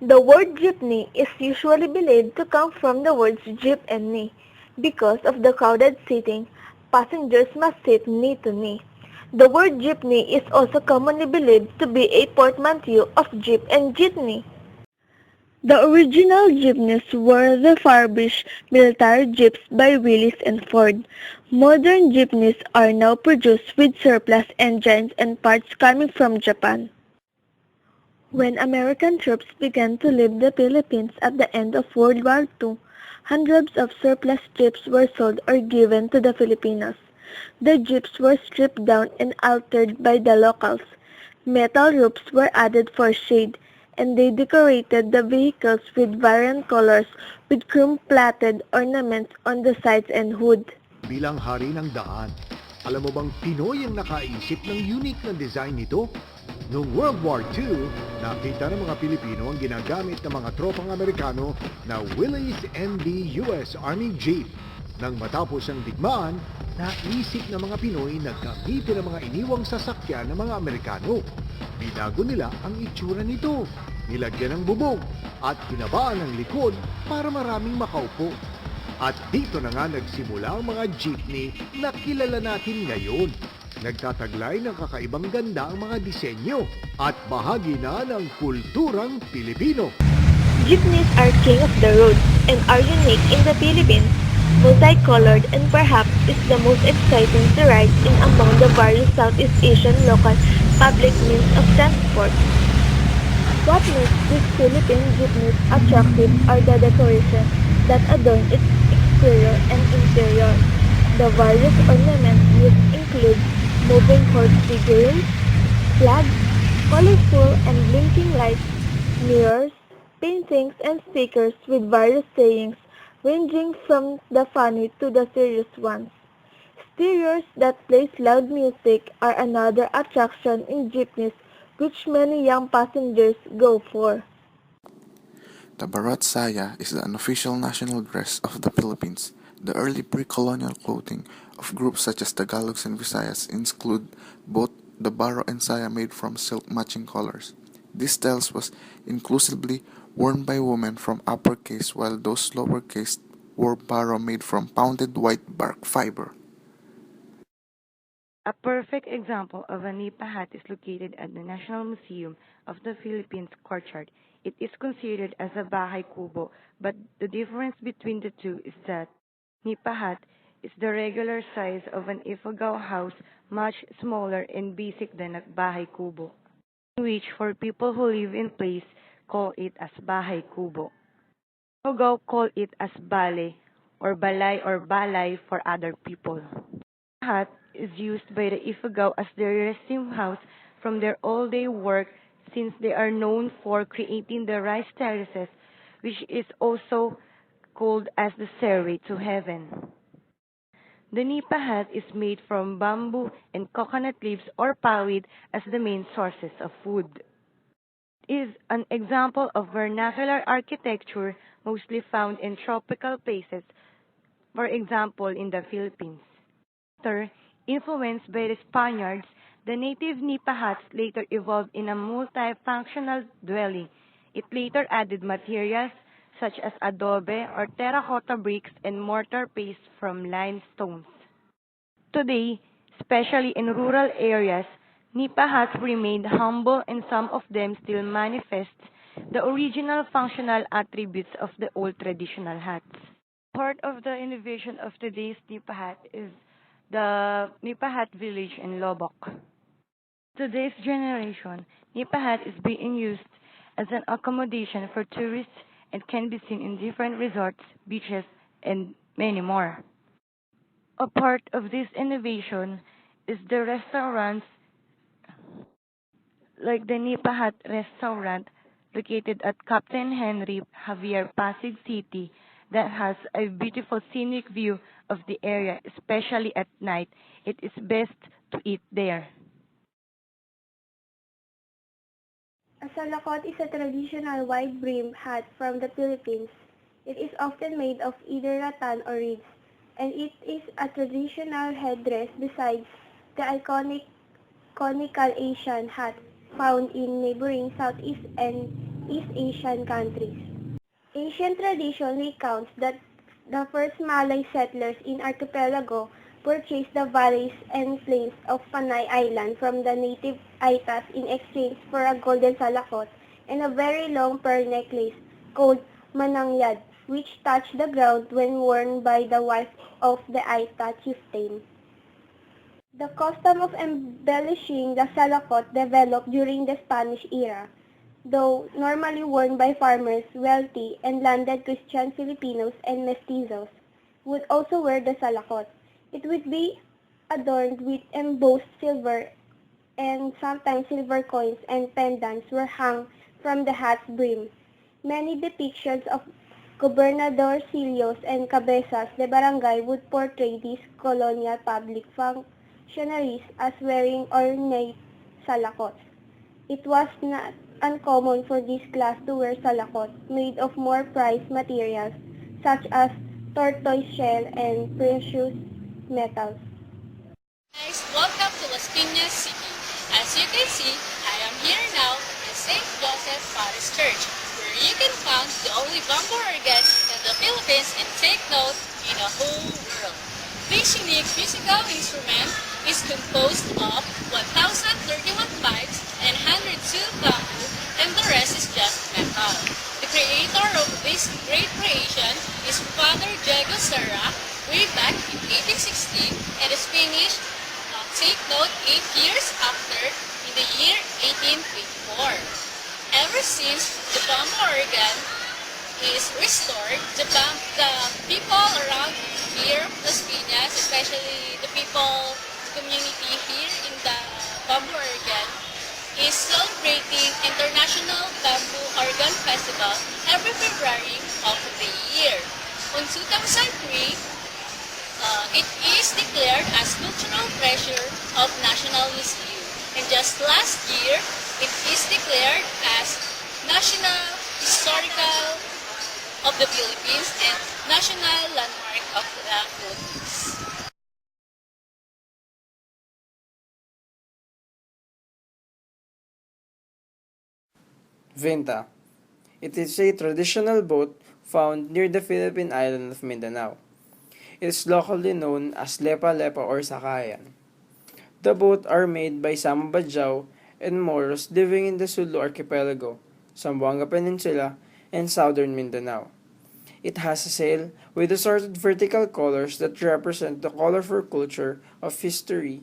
The word jeepney is usually believed to come from the words jeep and knee. Because of the crowded seating, passengers must sit knee to knee. The word jeepney is also commonly believed to be a portmanteau of jeep and jitney. The original jeepneys were refurbished military jeeps by Willys and Ford. Modern jeepneys are now produced with surplus engines and parts coming from Japan. When American troops began to leave the Philippines at the end of World War II, hundreds of surplus jeeps were sold or given to the Filipinos. The jeeps were stripped down and altered by the locals. Metal roofs were added for shade, and they decorated the vehicles with variant colors with chrome-plated ornaments on the sides and hood. Bilang hari ng daan, alam mo bang Pinoy ang nakaisip ng unique na design nito? Noong World War II, nakita ng mga Pilipino ang ginagamit ng mga tropang Amerikano na Willys ND US Army Jeep. Nang matapos ang digmaan, naisip ng mga Pinoy na gamitin ang mga iniwang sasakyan ng mga Amerikano. Binago nila ang itsura nito, nilagyan ng bubong at hinabaan ang likod para maraming makaupo. At dito na nga nagsimula ang mga jeepney na kilala natin ngayon. Nagtataglay ng kakaibang ganda ang mga disenyo at bahagi na ng kulturang Pilipino. Jeepneys are king of the road and are unique in the Philippines, multicolored and perhaps is the most exciting to ride in among the various Southeast Asian local public means of transport. What makes these Philippine jeepneys attractive are the decoration that adorn its exterior and interior. The various ornaments used include moving horse figurines, flags, colorful and blinking lights, mirrors, paintings and stickers with various sayings ranging from the funny to the serious ones. Stereos that plays loud music are another attraction in jeepneys which many young passengers go for. The Barat Saya is the unofficial national dress of the Philippines. The early pre-colonial clothing of groups such as Tagalogs and Visayas include both the baro and saya made from silk matching colors. This styles was inclusively worn by women from upper caste while those lower caste wore baro made from pounded white bark fiber. A perfect example of a nipa hat is located at the National Museum of the Philippines courtyard. It is considered as a bahay kubo, but the difference between the two is that nipa hat is the regular size of an Ifugao house, much smaller and basic than a bahay kubo, which for people who live in place call it as bahay kubo. Ifugao call it as bale or balay for other people. Hut is used by the Ifugao as their resting house from their all-day work since they are known for creating the rice terraces, which is also called as the stairway to heaven. The nipa hut is made from bamboo and coconut leaves or pawid as the main sources of food. It is an example of vernacular architecture mostly found in tropical places, for example in the Philippines. After, influenced by the Spaniards, the native nipa huts later evolved in a multifunctional dwelling. It later added materials such as adobe or terracotta bricks and mortar paste from limestones. Today, especially in rural areas, nipa huts remained humble and some of them still manifest the original functional attributes of the old traditional huts. Part of the innovation of today's nipa hut is the Nipa Hut village in Lobok. Today's generation, Nipa Hut is being used as an accommodation for tourists and can be seen in different resorts, beaches, and many more. A part of this innovation is the restaurants like the Nipa Hut restaurant located at Captain Henry Javier Pasig City that has a beautiful scenic view of the area, especially at night. It is best to eat there. A salakot is a traditional wide-brimmed hat from the Philippines. It is often made of either rattan or reeds, and it is a traditional headdress besides the iconic conical Asian hat found in neighboring Southeast and East Asian countries. Ancient tradition recounts that the first Malay settlers in archipelago purchased the valleys and plains of Panay Island from the native Aitas in exchange for a golden salakot and a very long pearl necklace called manangyad, which touched the ground when worn by the wife of the Aita chieftain. The custom of embellishing the salakot developed during the Spanish era, though normally worn by farmers, wealthy, and landed Christian Filipinos and mestizos would also wear the salakot. It would be adorned with embossed silver, and sometimes silver coins and pendants were hung from the hat's brim. Many depictions of gobernadorcillos and cabezas de barangay would portray these colonial public functionaries as wearing ornate salakots. It was not uncommon for this class to wear salakot made of more prized materials such as tortoise shell and precious metals. Guys, welcome to Las Piñas City. As you can see, I am here now in St. Joseph Parish Church, where you can find the only bamboo organ in the Philippines and take note in the whole world. This unique musical instrument is composed of 1,031 pipes and 102 bamboo, and the rest is just metal. The creator of this great creation is Father Diego Serra, way back in 1816, and is finished, take note, 8 years after, in the year 1824. Ever since the bamboo organ is restored, the people around here, Las Piñas, especially the people community here in the bamboo organ, is celebrating International Bamboo Organ Festival every February of the year. On 2003, it is declared as cultural treasure of National Museum. And just last year, it is declared as National Historical of the Philippines and National Landmark of the Philippines. Vinta. It is a traditional boat found near the Philippine island of Mindanao. It is locally known as lepa-lepa or sakayan. The boats are made by Sama and Moros living in the Sulu archipelago, Zamboanga Peninsula, and southern Mindanao. It has a sail with assorted vertical colors that represent the colorful culture of history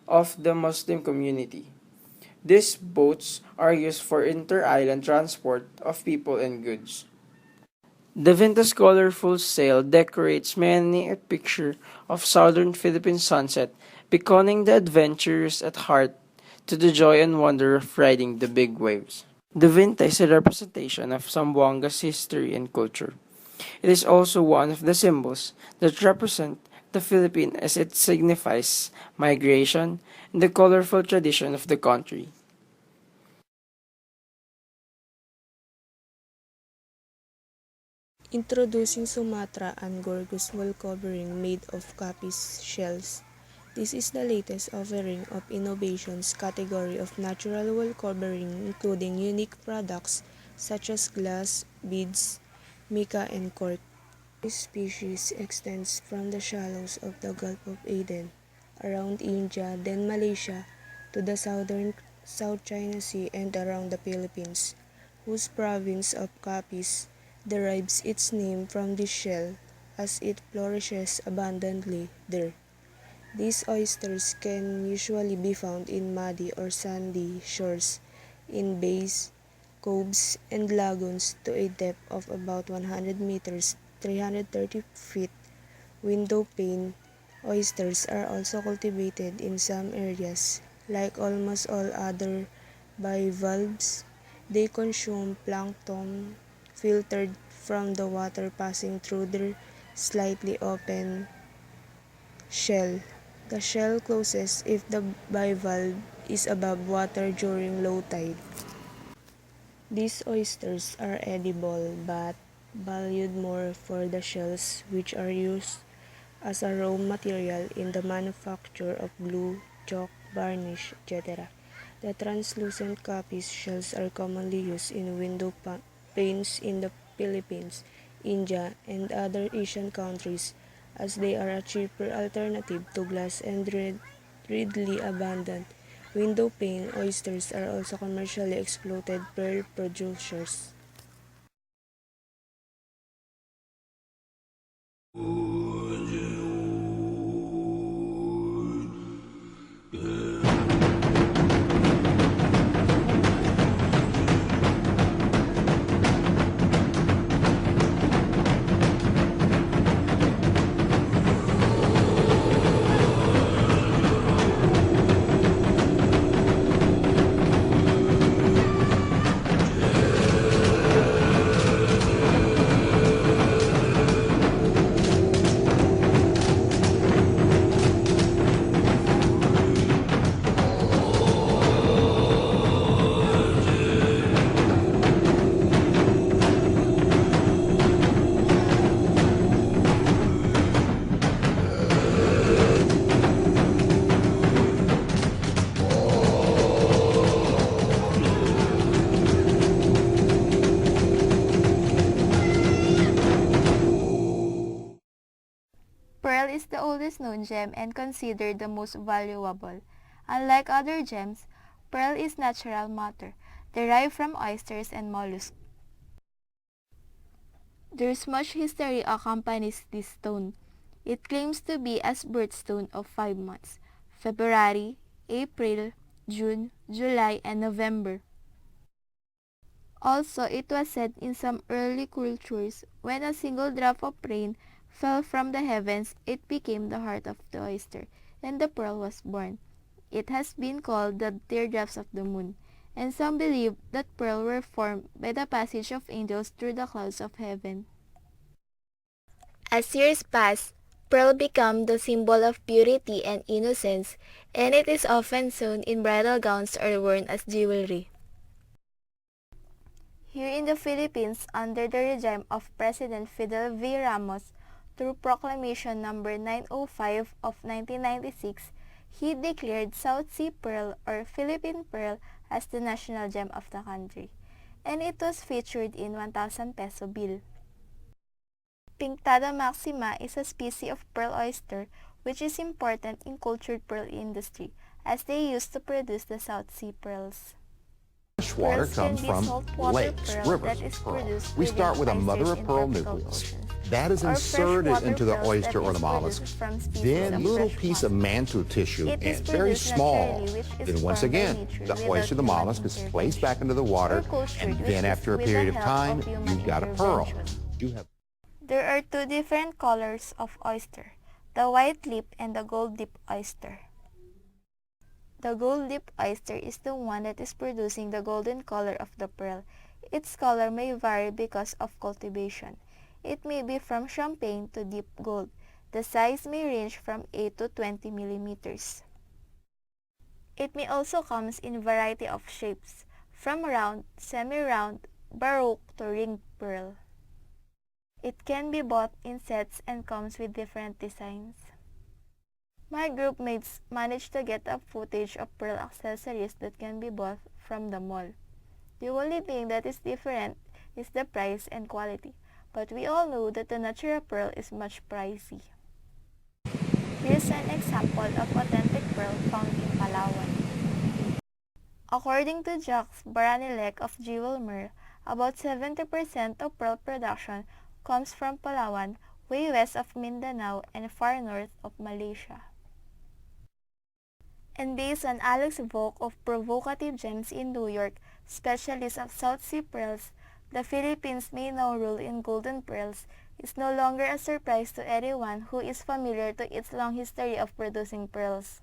of the Muslim community. These boats are used for inter-island transport of people and goods. The Vinta's colorful sail decorates many a picture of southern Philippine sunset, beckoning the adventurers at heart to the joy and wonder of riding the big waves. The Vinta is a representation of Zamboanga's history and culture. It is also one of the symbols that represent the Philippines as it signifies migration and the colorful tradition of the country. Introducing Sumatra and Gorgus wall covering made of Capiz shells. This is the latest offering of innovations category of natural wall covering, including unique products such as glass, beads, mica, and cork. This species extends from the shallows of the Gulf of Aden, around India, then Malaysia, to the southern South China Sea and around the Philippines, whose province of Capiz derives its name from this shell, as it flourishes abundantly there. These oysters can usually be found in muddy or sandy shores, in bays, coves, and lagoons to a depth of about 100 meters, 330 feet. Window pane oysters are also cultivated in some areas. Like almost all other bivalves, they consume plankton filtered from the water passing through their slightly open shell. The shell closes if the bivalve is above water during low tide. These oysters are edible but valued more for the shells, which are used as a raw material in the manufacture of glue, chalk, varnish, etc. The translucent Capiz shells are commonly used in window panes in the Philippines, India, and other Asian countries, as they are a cheaper alternative to glass and readily abundant. Window pane oysters are also commercially exploited pearl producers. Pearl is the oldest known gem and considered the most valuable. Unlike other gems, pearl is natural matter, derived from oysters and mollusks. There's much history accompanies this stone. It claims to be as birthstone of 5 months: February, April, June, July, and November. Also, it was said in some early cultures, when a single drop of rain fell from the heavens, it became the heart of the oyster, and the pearl was born. It has been called the teardrops of the moon, and some believe that pearl were formed by the passage of angels through the clouds of heaven. As years pass, pearl become the symbol of purity and innocence, and it is often sewn in bridal gowns or worn as jewelry. Here in the Philippines, under the regime of President Fidel V. Ramos, through Proclamation No. 905 of 1996, he declared South Sea Pearl or Philippine Pearl as the national gem of the country, and it was featured in 1,000 peso bill. Pinctada maxima is a species of pearl oyster which is important in cultured pearl industry as they used to produce the South Sea pearls. Freshwater comes from lakes, rivers of pearl. We start with a mother-of-pearl nucleus. That is inserted into the oyster or the mollusk. Then a little piece of mantle tissue, and it's very small. Then once again, the oyster, the mollusk, is placed back into the water, and then after a period of time, you've got a pearl. There are two different colors of oyster, the white lip and the gold lip oyster. The gold lip oyster is the one that is producing the golden color of the pearl. Its color may vary because of cultivation. It may be from champagne to deep gold. The size may range from 8 to 20 millimeters. It may also come in variety of shapes, from round, semi-round, baroque to ring pearl. It can be bought in sets and comes with different designs. My group mates managed to get a footage of pearl accessories that can be bought from the mall. The only thing that is different is the price and quality, but we all know that the natural pearl is much pricey. Here's an example of authentic pearl found in Palawan. According to Jacques Baranilek of Jewel Mer, about 70% of pearl production comes from Palawan, way west of Mindanao and far north of Malaysia. And based on Alex Volk of Provocative Gems in New York, specialist of South Sea pearls, the Philippines may now rule in golden pearls is no longer a surprise to anyone who is familiar to its long history of producing pearls.